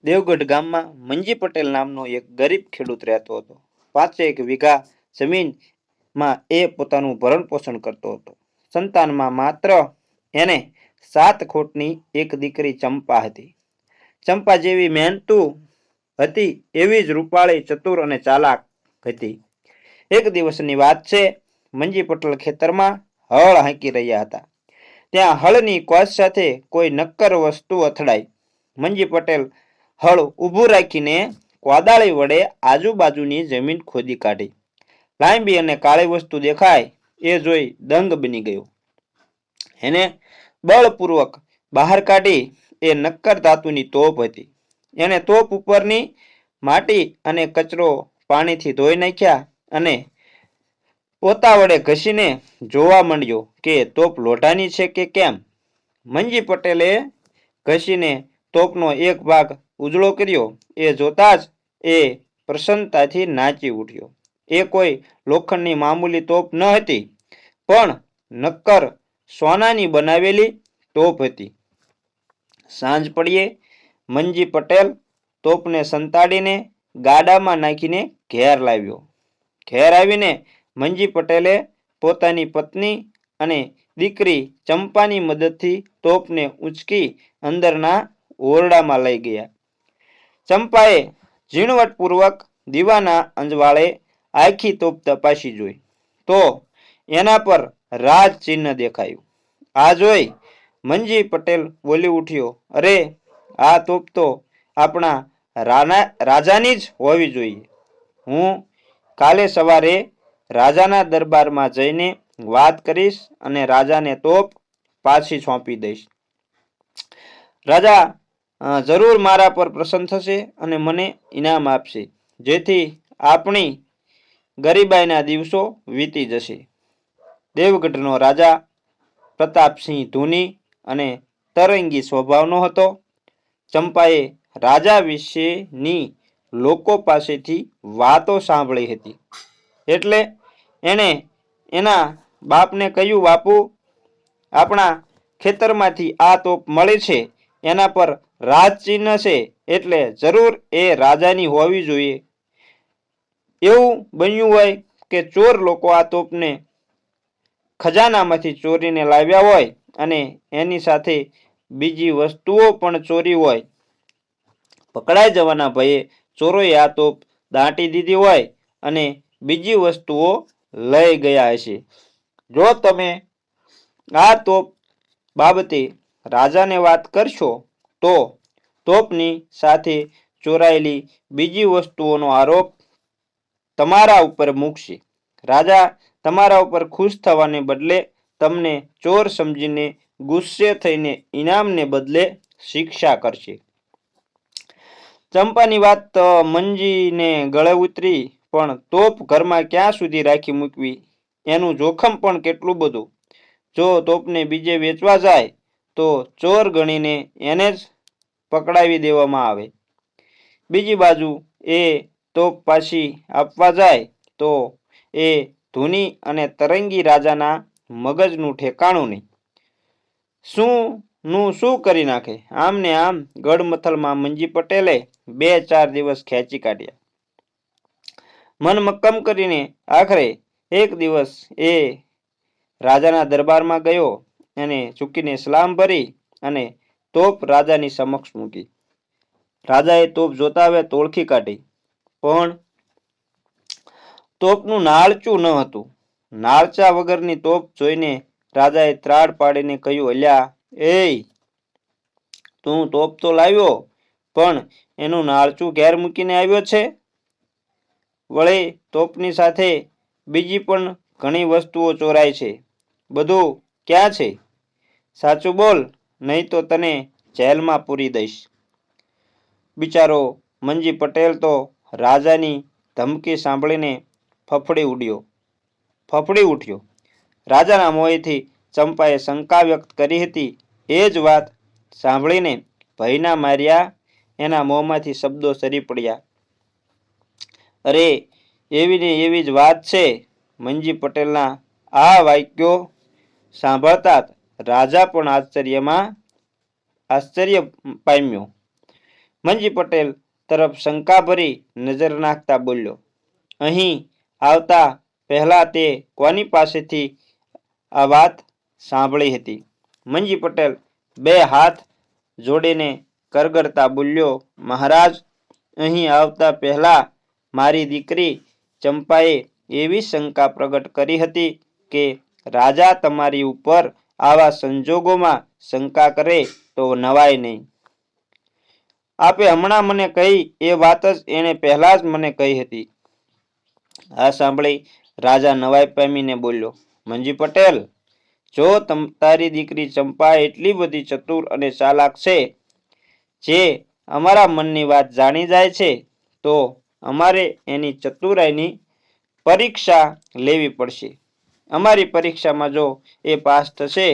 દેવગઢ ગામમાં મંજી પટેલ નામનો એક ગરીબ ખેડૂત રહેતો હતો. 5 વીઘા જમીનમાં એ પોતાનું ભરણ પોષણ કરતો હતો. સંતાનમાં માત્ર એને 7 ખોટની એક દીકરી ચંપા હતી. ચંપા જેવી મહેનતુ હતી એવી જ રૂપાળી, ચતુર અને ચાલાક હતી. એક દિવસની વાત છે. મંજી પટેલ ખેતરમાં હળ હાંકી રહ્યા હતા. ત્યાં હળની કોસ સાથે કોઈ નક્કર વસ્તુ અથડાઈ. મંજી પટેલ હળ ઊભું રાખીને કોદાળી વડે આજુબાજુની જમીન ખોદી કાઢી. લાંબી અને કાળી વસ્તુ દેખાય એ જોઈ દંગ બની ગયો. એને બળપૂર્વક બહાર કાઢી. એ નક્કર ધાતુની તોપ હતી. એને તોપ ઉપરની માટી અને કચરો પાણીથી ધોઈ નાખ્યા અને પોતા વડે ઘસીને જોવા માંડ્યો કે તોપ લોઢાની છે કે કેમ. મંજી પટેલે ઘસીને તોપનો એક ભાગ ઉજળો કર્યો. એ જોતા જ એ પ્રસન્નતાથી નાચી ઉઠ્યો. એ કોઈ લોખંડની મામૂલી તોપ ન હતી, પણ નક્કર સોનાની બનાવેલી તોપ હતી. સાંજ પડીએ મંજી પટેલ તોપને સંતાડીને ગાડામાં નાખીને ઘેર લાવ્યો. ઘેર આવીને મંજી પટેલે પોતાની પત્ની અને દીકરી ચંપાની મદદથી તોપને ઊંચકી અંદરના ઓરડામાં લઈ ગયા. ચંપાએ ઝીણવટપૂર્વક દીવાના અંજવાળે આખી તોપ તપાસી જોઈ તો એના પર રાજ ચિહ્ન દેખાયું. આ જોઈ મંજી પટેલ બોલી ઉઠ્યો, અરે, આ તોપ તો આપણા રાજાની જ હોવી જોઈએ. હું કાલે સવારે રાજાના દરબારમાં જઈને વાત કરીશ અને રાજાને તોપ પાછી સોંપી દઈશ. રાજા જરૂર મારા પર પ્રસન્ન થશે અને મને ઇનામ આપશે, જેથી આપણી ગરીબાઈના દિવસો વીતી જશે. દેવગઢનો રાજા પ્રતાપસિંહ ધૂની અને તરંગી સ્વભાવનો હતો. ચંપાએ રાજા વિશેની લોકો પાસેથી વાતો સાંભળી હતી, એટલે એણે એના બાપને કહ્યું, બાપુ, આપણા ખેતરમાંથી આ તોપ મળી છે. એના પર રાજચિહ્ન છે, એટલે જરૂર એ રાજાની હોવી જોઈએ. એવું બન્યું હોય કે ચોર લોકો આ તોપને ખજાનામાંથી ચોરીને લાવ્યા હોય અને એની સાથે બીજી વસ્તુઓ પણ ચોરી હોય. પકડાઈ જવાના ભયે ચોરોએ આ તોપ દાટી દીધી હોય અને બીજી વસ્તુઓ લઈ ગયા હશે. જો તમે આ તોપ બાબતે રાજાને વાત કરશો તો તોપની સાથે ચોરાયેલી બીજી વસ્તુઓનો આરોપ તમારા ઉપર મૂકશે. રાજા તમારા ઉપર ખુશ થવાને બદલે તમને ચોર સમજીને ગુસ્સે થઈને ઇનામને બદલે શિક્ષા કરશે. ચંપાની વાત મંજીને ગળે ઉતરી, પણ તોપ ઘરમાં ક્યાં સુધી રાખી મૂકવી એનું જોખમ પણ કેટલું બધું. જો તોપને બીજે વેચવા જાય તો ચોર ગણીને એને જ પકડાવી દેવામાં આવે. બીજી બાજુ એ તોપ પાછી આપવા જાય તો એ ધૂની અને તરંગી રાજાના મગજનું ઠેકાણું નહીં. શું કરી નાખે. આમ ને આમ ગડમથલમાં મંજી પટેલે 2-4 દિવસ ખેંચી કાઢ્યા. મન મક્કમ કરીને આખરે એક દિવસ એ રાજાના દરબારમાં ગયો અને ઝૂકીને સલામ ભરી અને તોપ રાજાની સમક્ષ મૂકી. રાજાએ તોપ જોતા હવે ઓળખી કાઢી, પણ તોપનું નાળચું ન હતું. નાળચા વગરની તોપ જોઈને રાજાએ ત્રાડ પાડીને કહ્યું, અલ્યા, એ તું તોપ તો લાવ્યો, પણ એનું નાળચું ઘેર મૂકીને આવ્યો છે. વળી તોપની સાથે બીજી પણ ઘણી વસ્તુઓ ચોરાય છે. બધું ક્યાં છે? સાચું બોલ, નહીં તો તને જેલમાં પૂરી દઈશ. બિચારો મંજી પટેલ તો રાજાની ધમકી સાંભળીને ફફડી ઉઠ્યો. રાજાના મોહેથી ચંપાએ શંકા વ્યક્ત કરી હતી. એ જ વાત સાંભળીને ભયના માર્યા એના મોંમાંથી શબ્દો સરી પડ્યા. અરે, એવી ને એવી જ વાત છે. મંજી પટેલના આ વાક્યો સાંભળતા રાજા પણ આશ્ચર્ય પામ્યો. મંજી પટેલ તરફ શંકાભરી નજર નાખતા બોલ્યો, અહીં આવતા પહેલા તે કોની પાસેથી આ વાત સાંભળી હતી? મંજી પટેલ બે હાથ જોડીને કરગરતા બોલ્યો, મહારાજ, અહીં આવતા પહેલા મારી દીકરી ચંપાએ એવી શંકા પ્રગટ કરી હતી કે રાજા તમારી ઉપર આવા સંજોગોમાં શંકા કરે તો નવાય નહીં. આપે હમણાં મને કહી એ વાત જ એણે પહેલા જ મને કહી હતી. આ સાંભળી રાજા નવાઈ પામીને બોલ્યો, મંજી પટેલ, જો તારી દીકરી ચંપા એટલી બધી ચતુર અને ચાલાક છે, જે અમારા મનની વાત જાણી જાય છે, તો અમારે એની ચતુરાઈની પરીક્ષા લેવી પડશે. અમારી પરીક્ષામાં જો એ પાસ થશે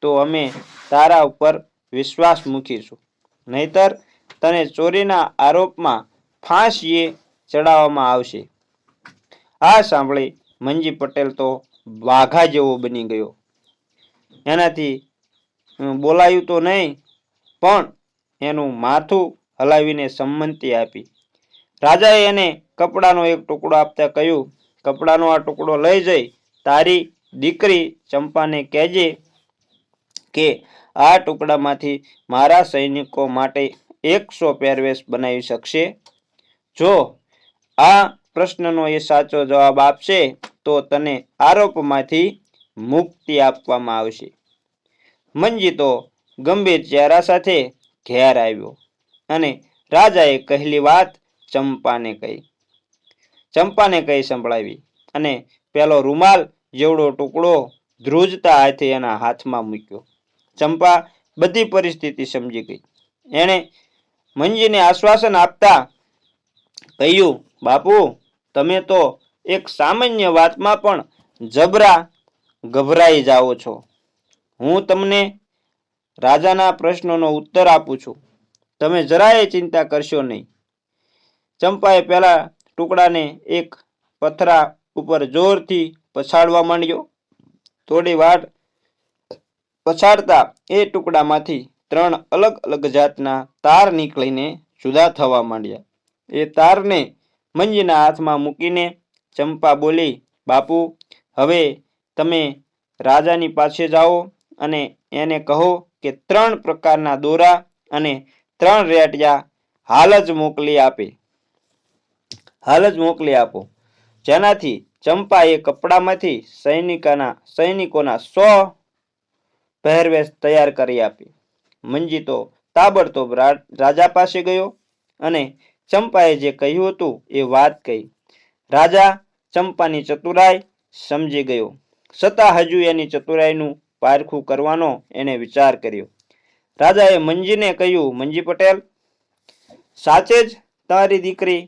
તો અમે તારા ઉપર વિશ્વાસ મૂકીશું, નહીતર તને ચોરીના આરોપમાં ફાંસીએ ચડાવવામાં આવશે. આ સાંભળી મંજી પટેલ તો વાઘા જેવો બની ગયો. એનાથી બોલાયું તો નહીં, પણ એનું માથું હલાવીને સંમતિ આપી. રાજાએ એને કપડાનો એક ટુકડો આપતા કહ્યું, કપડાનો આ ટુકડો લઈ જઈ તારી દીકરી ચંપાને કહેજે કે આ ટુકડામાંથી મારા સૈનિકો માટે 100 પહેરવેશ બનાવી શકશે. જો આ પ્રશ્નનો એ સાચો જવાબ આપશે તો તને આરોપમાંથી મુક્તિ આપવામાં આવશે. મંજી તો ગંભીર ચહેરા સાથે ઘેર આવ્યો અને રાજાએ કહેલી વાત ચંપાને કહી સંભળાવી અને પેલો રૂમાલ જેવડો ટુકડો ધ્રુજતા હાથે એના હાથમાં મૂક્યો. ચંપા બધી પરિસ્થિતિ સમજી ગઈ. એણે મંજીને આશ્વાસન આપતા કહ્યું, બાપુ, તમે તો એક સામાન્ય વાતમાં પણ જબરા ગભરાઈ જાઓ છો. હું તમને રાજાના પ્રશ્નોનો ઉત્તર આપું છું. તમે જરાય ચિંતા કરશો નહીં. ચંપાએ પેલા ટુકડાને એક પથરા ઉપર જોરથી પછાડવા માંડ્યો. થોડી વાર પછાડતા એ ટુકડામાંથી 3 અલગ અલગ જાતના તાર નીકળીને જુદા થવા માંડ્યા. એ તારને મંજીના હાથમાં મૂકીને ચંપા બોલી, બાપુ, હવે તમે રાજાની પાસે જાઓ અને એને કહો કે 3 પ્રકારના દોરા અને 3 રેટિયા હાલ જ મોકલી આપો, જેનાથી ચંપા એ કપડામાંથી સૈનિકોના 100 પહેરવેશ તૈયાર કરી આપે. મંજી તો તાબડતોબ રાજા પાસે ગયો અને ચંપાએ જે કહ્યું હતું એ વાત કહી. રાજા ચંપાની ચતુરાઈ સમજી ગયો, છતાં હજુ એની ચતુરાઈનું પારખું કરવાનો એને વિચાર કર્યો. રાજાએ મંજીને કહ્યું, મંજી પટેલ, સાચે જ તારી દીકરી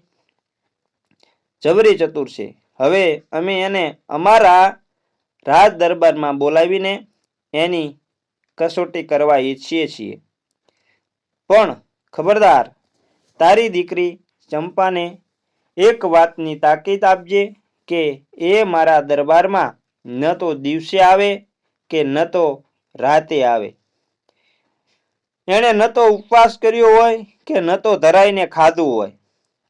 જબરી ચતુર છે. હવે અમે એને અમારા રાજ દરબારમાં બોલાવીને એની કસોટી કરવા ઈચ્છીએ છીએ. પણ ખબરદાર, તારી દીકરી ચંપાને એક વાતની તાકીદ આપજે કે એ મારા દરબારમાં ન તો દિવસે આવે કે ન તો રાતે આવે. એણે ન તો ઉપવાસ કર્યો હોય કે ન તો ધરાઈને ખાધું હોય.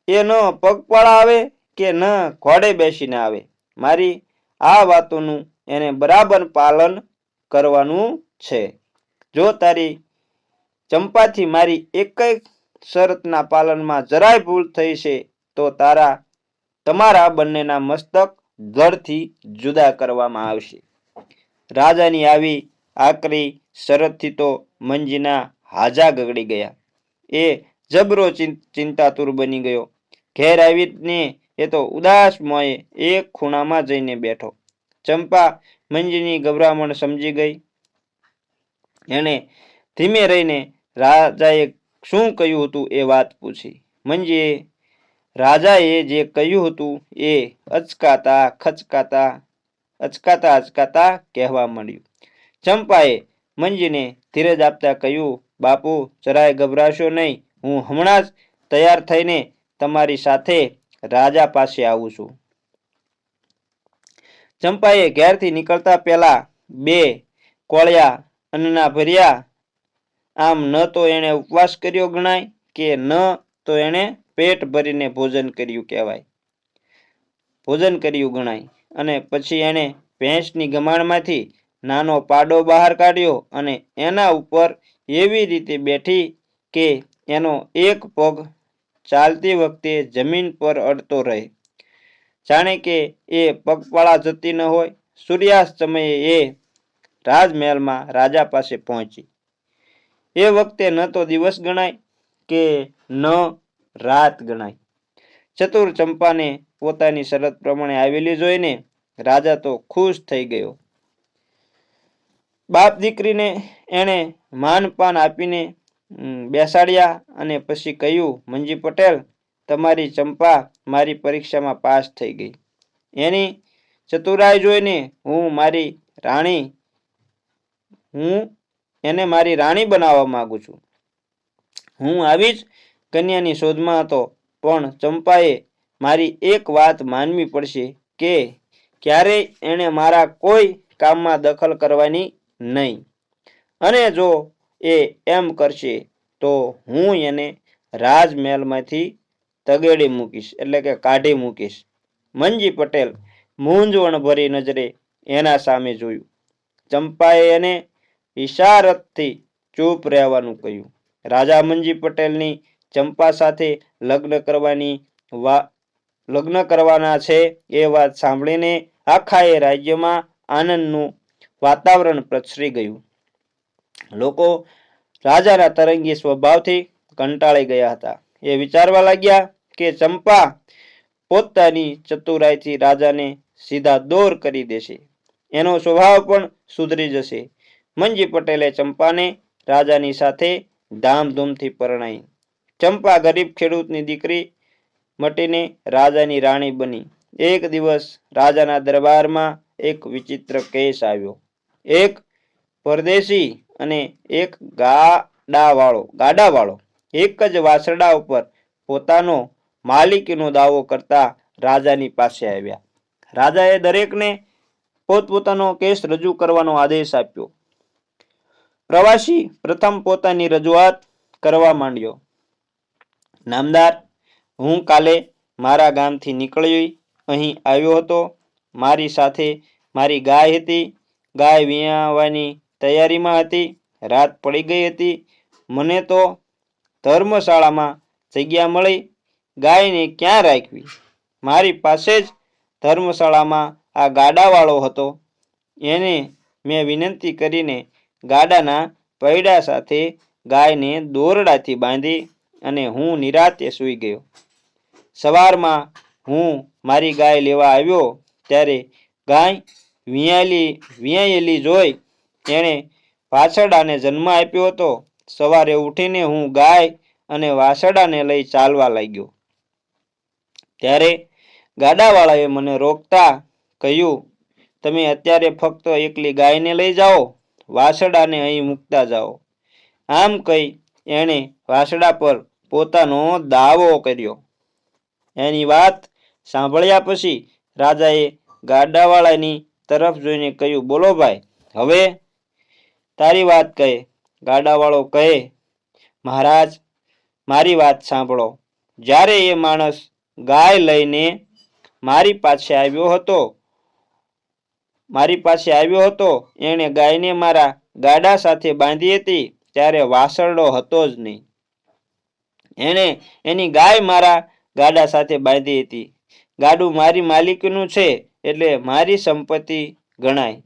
એ ન પગપાળા આવે કે ન ઘોડે બેસીને આવે. મારી આ વાતોનું એને બરાબર પાલન કરવાનું છે. જો તારી ચંપાથી મારી એકેય શરતના પાલનમાં જરાય ભૂલ થઈ છે તો તમારા બંનેના મસ્તક ધડથી જુદા કરવામાં આવશે. રાજાની આવી આકરી શરતથી તો મંજીના હાજા ગગડી ગયા. એ જબરો ચિંતાતુર બની ગયો. ઘેર આવીને એ તો ઉદાસ મોએ એક ખૂણામાં જઈને બેઠો. ચંપા મંજીની ગભરામણ સમજી ગઈ. એણે ધીમે રહીને રાજાએ શું કહ્યું હતું એ વાત પૂછી. મંજીએ રાજાએ જે કહ્યું હતું એ અચકાતા કહેવા માંડ્યું. ચંપાએ મંજીને ધીરજ આપતા કહ્યું, બાપુ, જરાય ગભરાશો નહીં. હું હમણાં જ તૈયાર થઈને તમારી સાથે રાજા પાસે આવું છું. ચંપાએ ઘેરથી નીકળતા પહેલા 2 કોળિયા અન્નના ભર્યા. આમ ન તો એણે ઉપવાસ કર્યો ગણાય કે ન તો એણે પેટ ભરીને ભોજન કર્યું કહેવાય, ભોજન કર્યું ગણાય. અને પછી એણે ભેંસની ગમાણમાંથી નાનો પાડો બહાર કાઢ્યો અને એના ઉપર એવી રીતે બેઠી કે એનો એક પગ ચાલતી વખતે જમીન પર અડતો રહે, જાણે કે એ પગપાળા જતી ન હોય. સૂર્યાસ્ત સમયે એ રાજમહેલમાં રાજા પાસે પહોંચી. એ વખતે ન તો દિવસ ગણાય કે ન રાત ગણાય. ચતુર ચંપાને પોતાની શરત પ્રમાણે આવેલી જોઈને રાજા તો ખુશ થઈ ગયો. બાપ દીકરીને એણે માનપાન આપીને બેસાડ્યા અને પછી કહ્યું, મંજી પટેલ, તમારી ચંપા મારી પરીક્ષામાં પાસ થઈ ગઈ. એની ચતુરાઈ જોઈને હું એને મારી રાણી બનાવવા માંગુ છું. હું આવી જ કન્યાની શોધમાં હતો, પણ ચંપાએ મારી એક વાત માનવી પડશે કે ક્યારેય એણે મારા કોઈ કામમાં દખલ કરવાની નહીં, અને જો એ એમ કરશે તો હું એને રાજમહેલમાંથી તગેડી મૂકીશ, એટલે કે કાઢી મૂકીશ. મંજી પટેલ મૂંઝવણ ભરી નજરે એના સામે જોયું. ચંપાએ એને ઇશારતથી ચૂપ રહેવાનું કહ્યું. રાજા મંજી પટેલની ચંપા સાથે લગ્ન કરવાના છે એ વાત સાંભળીને આખા એ રાજ્યમાં આનંદનું વાતાવરણ પ્રસરી ગયું. લોકો રાજાના તરંગી સ્વભાવથી કંટાળી ગયા હતા. એ વિચારવા લાગ્યા કે ચંપા પોતાની ચતુરાઈથી રાજાને સીધા દોર કરી દેશે, એનો સ્વભાવ પણ સુધરી જશે. મંજી પટેલે ચંપાને રાજાની સાથે ધામધૂમથી પરણાઈ. ચંપા ગરીબ ખેડૂતની દીકરી મટીને રાજાની રાણી બની. એક દિવસ રાજાના દરબારમાં એક વિચિત્ર કેસ આવ્યો. એક પરદેશી અને એક ગાડાવાળો એક જ વાસરડા ઉપર પોતાનો માલિકીનો દાવો કરતા રાજાની પાસે આવ્યા. રાજાએ દરેકને પોતપોતાનો કેસ રજૂ કરવાનો આદેશ આપ્યો. પ્રવાસી પ્રથમ પોતાની રજૂઆત કરવા માંડ્યો. નામદાર, હું કાલે મારા ગામથી નીકળી અહીં આવ્યો હતો. મારી સાથે મારી ગાય હતી. ગાય વિયાવાની તૈયારીમાં હતી. રાત પડી ગઈ હતી. મને તો ધર્મશાળામાં જગ્યા મળી. ગાયને ક્યાં રાખવી? મારી પાસે જ ધર્મશાળામાં આ ગાડાવાળો હતો. એને મેં વિનંતી કરીને ગાડાના પૈડા સાથે ગાયને દોરડાથી બાંધી અને હું નિરાતે સૂઈ ગયો. સવારમાં હું મારી ગાય લેવા આવ્યો ત્યારે ગાય વિયાયેલી જોઈ એણે વાછરડાને જન્મ આપ્યો હતો. સવારે ઉઠીને હું ગાય અને વાછરડાને લઈ ચાલવા લાગ્યો ત્યારે ગાડાવાળાએ મને રોકતા કહ્યું, તમે અત્યારે ફક્ત એકલી ગાયને લઈ જાઓ, વાછરડાને અહીં મૂકતા જાઓ. આમ કહી એણે વાછરડા પર પોતાનો દાવો કર્યો. એની વાત સાંભળ્યા પછી રાજાએ ગાડાવાળાની તરફ જોઈને કહ્યું, બોલો ભાઈ, હવે તારી વાત કહે. ગાડાવાળો કહે, મહારાજ, મારી વાત સાંભળો. જ્યારે એ માણસ ગાય લઈને મારી પાસે આવ્યો હતો એણે ગાયને મારા ગાડા સાથે બાંધી હતી ત્યારે વાછરડો હતો જ નહીં. એણે એની ગાય મારા ગાડા સાથે બાંધી હતી. ગાડું મારી માલિકીનું છે એટલે મારી સંપત્તિ ગણાય,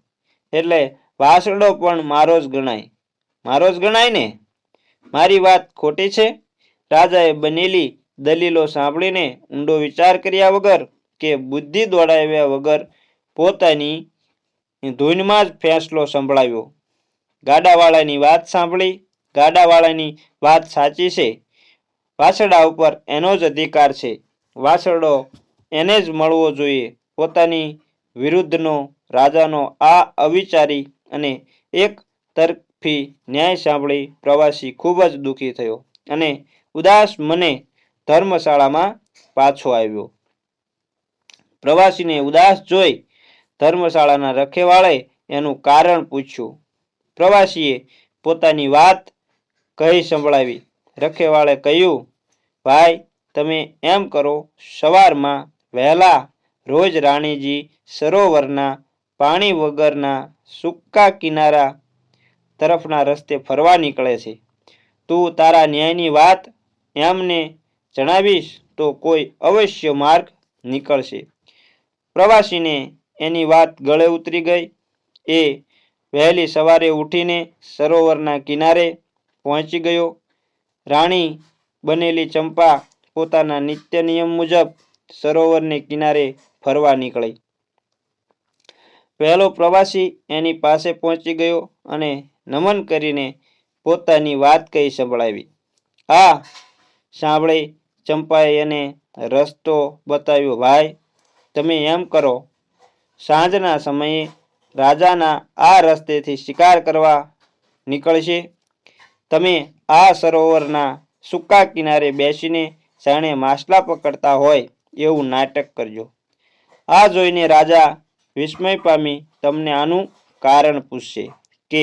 એટલે વાછરડો પણ મારો જ ગણાય ને? મારી વાત ખોટી છે? રાજાએ બનેલી દલીલો સાંભળીને ઊંડો વિચાર કર્યા વગર કે બુદ્ધિ દોડાવ્યા વગર પોતાની ધૂનમાં જ ફેંસલો સંભળાવ્યો. ગાડાવાળાની વાત સાંભળી. ગાડાવાળાની વાત સાચી છે. વાછરડા ઉપર એનો જ અધિકાર છે. વાછરડો એને જ મળવો જોઈએ. પોતાની વિરુદ્ધનો રાજાનો આ અવિચારી અને એક તરફી ન્યાય સાંભળી પ્રવાસી ખૂબ જ દુઃખી થયો અને ઉદાસ મને ધર્મશાળામાં પાછો આવ્યો. પ્રવાસીને ઉદાસ જોઈ ધર્મશાળાના રખેવાળે એનું કારણ પૂછ્યું. પ્રવાસીએ પોતાની વાત કહી સંભળાવી. રખેવાળે કહ્યું, ભાઈ તમે એમ કરો, સવારમાં વહેલા રોજ રાણીજી સરોવરના પાણી વગરના સૂકા કિનારા તરફના રસ્તે ફરવા નીકળે છે. તું તારા ન્યાયની વાત એમને જણાવીશ તો કોઈ અવશ્ય માર્ગ નીકળશે. પ્રવાસીને એની વાત ગળે ઉતરી ગઈ. એ વહેલી સવારે ઉઠીને સરોવરના કિનારે પહોંચી ગયો. રાણી બનેલી ચંપા પોતાના નિત્ય નિયમ મુજબ સરોવરને કિનારે ફરવા નીકળી. પહેલો પ્રવાસી એની પાસે પહોંચી ગયો અને નમન કરીને પોતાની વાત કહી સંભળાવી. આ સાંભળી ચંપાએ એને રસ્તો બતાવ્યો. ભાઈ તમે એમ કરો, સાંજના સમયે રાજાના આ રસ્તેથી શિકાર કરવા નીકળશે. તમે આ સરોવરના સૂકા કિનારે બેસીને જાણે માછલા પકડતા હોય એવું નાટક કરજો. આ જોઈને રાજા વિસ્મય પામી તમને આનું કારણ પૂછશે કે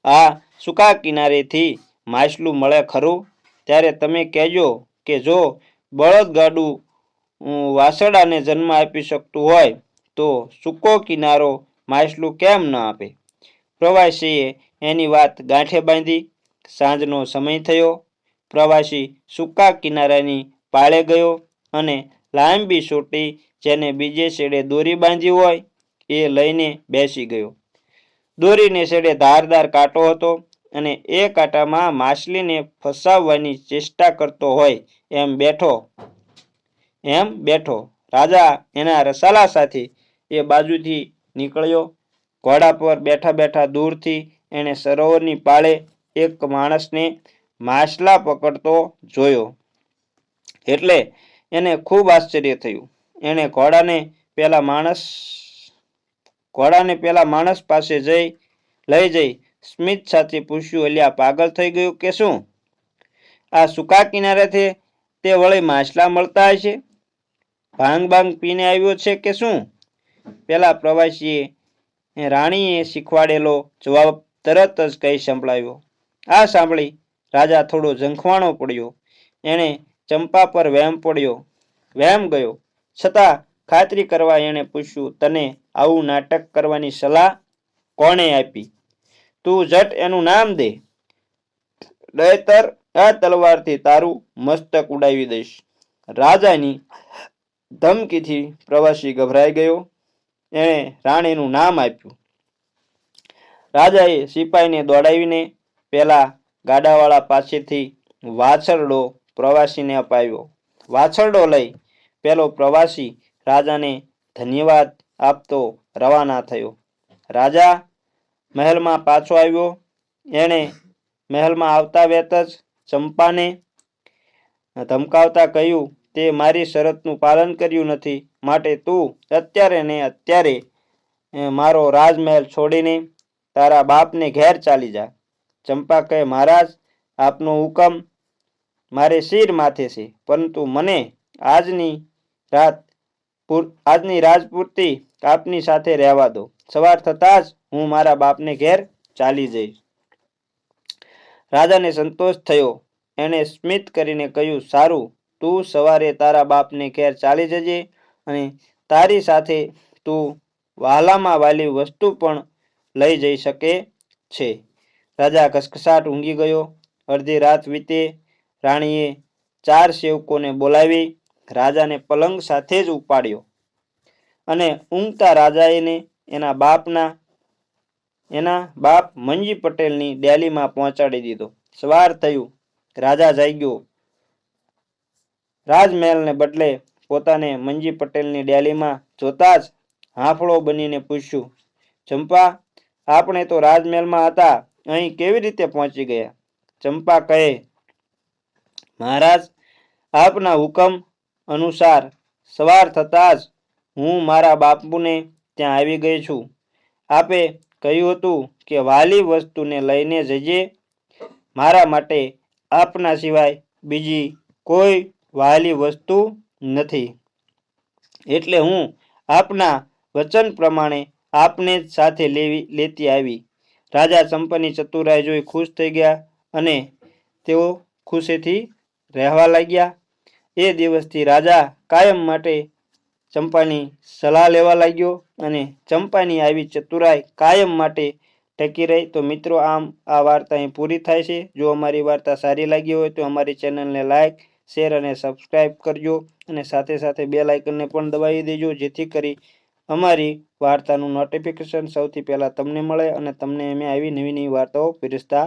આ સૂકા કિનારેથી માછલું મળે ખરું? ત્યારે તમે કહેજો કે જો બળદગાડું વાસડાને જન્મ આપી શકતું હોય તો સૂકો કિનારો માછલું કેમ ન આપે? પ્રવાસીએ એની વાત ગાંઠે બાંધી. સાંજનો સમય થયો. પ્રવાસી સૂકા કિનારાની પાળે ગયો અને લાંબી સોટી જેને બીજે છેડે દોરી બાંધી હોય એ લઈને બેસી ગયો. દોરીને છેડે ધારદાર કાંટો હતો અને એ કાંટામાં માછલીને ફસાવવાની ચેષ્ટા કરતો હોય એમ બેઠો. રાજા એના રસાલા સાથે એ બાજુથી નીકળ્યો. ઘોડા પર બેઠા બેઠા દૂરથી એણે સરોવરની પાળે એક માણસને માછલા પકડતો જોયો. એટલે એને ખૂબ આશ્ચર્ય થયું. એણે ઘોડાને પેલા માણસ પાસે લઈ જઈ સ્મિત સાથે પૂછ્યું, અલ્યા પાગલ થઈ ગયું કે શું? આ સૂકા કિનારેથી તે વળી માછલા મળતા હશે? ભાંગ પીને આવ્યો છે કે શું? પેલા પ્રવાસીએ રાણીએ શીખવાડેલો જવાબ તરત જ કહી સંભળાવ્યો. આ સાંભળી રાજા થોડો ઝંખવાણો પડ્યો. એણે ચંપા પર વહેમ ગયો. છતાં ખાતરી કરવા એણે પૂછ્યું, તને આવું નાટક કરવાની સલાહ કોણે આપી? તું ઝટ એનું નામ દે, નહીંતર આ તલવારથી તારું મસ્તક ઉડાવી દઈશ. રાજાની ધમકીથી પ્રવાસી ગભરાઈ ગયો. એણે રાણીનું નામ આપ્યું. રાજાએ સિપાહીને દોડાવીને પેલા ગાડાવાળા પાસેથી વાછરડો પ્રવાસીને અપાવ્યો. વાછરડો લઈ પેલો પ્રવાસી રાજાને ધન્યવાદ આપતો રવાના થયો. રાજા મહેલમાં પાછો આવ્યો. એણે મહેલમાં આવતા વેત જ ચંપાને ધમકાવતા કહ્યું, તે મારી શરતનું પાલન કર્યું નથી, માટે તું અત્યારે ને અત્યારે મારો રાજમહેલ છોડીને તારા બાપને ઘેર ચાલી જા. ચંપા કહે, મહારાજ આપનો હુકમ મારે શિર માથે છે, પરંતુ મને આજની રાત પૂરતી આપની સાથે રહેવા દો. સવાર થતાં જ હું મારા બાપને ઘેર ચાલી જઈશ. રાજાને સંતોષ થયો. એણે સ્મિત કરીને કહ્યું, સારું, તું સવારે તારા બાપને ઘેર ચાલી જજે અને તારી સાથે તું વહાલામાં વાલી વસ્તુ પણ લઈ જઈ શકે છે. રાજા ઘસઘસાટ ઊંઘી ગયો. અડધી રાત વીતે. રાણીએ 4 સેવકોને બોલાવી રાજાને પલંગ સાથે જ ઉપાડ્યો અને ઊંઘતા રાજાને એના બાપ મંજી પટેલની ડેલીમાં પહોંચાડી દીધો. સવાર થયું. રાજા જાગ્યો. રાજમહેલને બદલે પોતાને મંજી પટેલની ડેલીમાં જોતા જ હાંફળો બનીને પૂછ્યું, ચંપા, આપણે તો રાજમહેલમાં હતા, અહીં કેવી રીતે પહોંચી ગયા? ચંપા કહે, મહારાજ આપના હુકમ અનુસાર સવાર થતાં જ હું મારા બાપુને ત્યાં આવી ગઈ છું. આપે કહ્યું હતું કે વાલી વસ્તુને લઈને જજે. મારા માટે આપના સિવાય બીજી કોઈ વાલી વસ્તુ નથી, એટલે હું આપના વચન પ્રમાણે આપને જ સાથે લેતી આવી. રાજા ચંપાની ચતુરાઈ જોઈ ખુશ થઈ ગયા અને તેઓ ખુશીથી રહેવા લાગ્યા. એ દિવસથી રાજા કાયમ માટે ચંપાની સલાહ લેવા લાગ્યો અને ચંપાની આવી ચતુરાઈ કાયમ માટે ટકી રહી. તો મિત્રો, આમ આ વાર્તા અહીં પૂરી થાય છે. જો અમારી વાર્તા સારી લાગી હોય તો અમારી ચેનલને લાઈક, શેર અને સબસ્ક્રાઈબ કરજો અને સાથે સાથે બેલ આઇકનને પણ દબાવી દેજો, જેથી કરી અમારી વાર્તાનું નોટિફિકેશન સૌથી પહેલાં તમને મળે અને તમને અમે આવી નવી નવી વાર્તાઓ પીરસતા